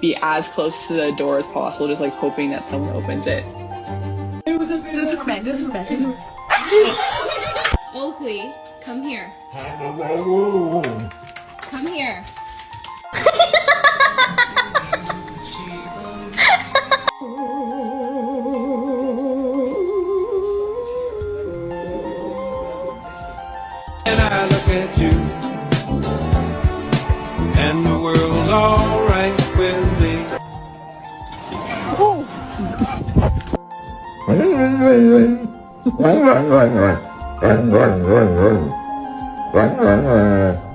be as close to the door as possible, just like hoping that someone opens it. Oakley, come here. Come here. And I look at you, and the world's alright with me. Run, run, run, run. Run, run, run, run. Run, run, run.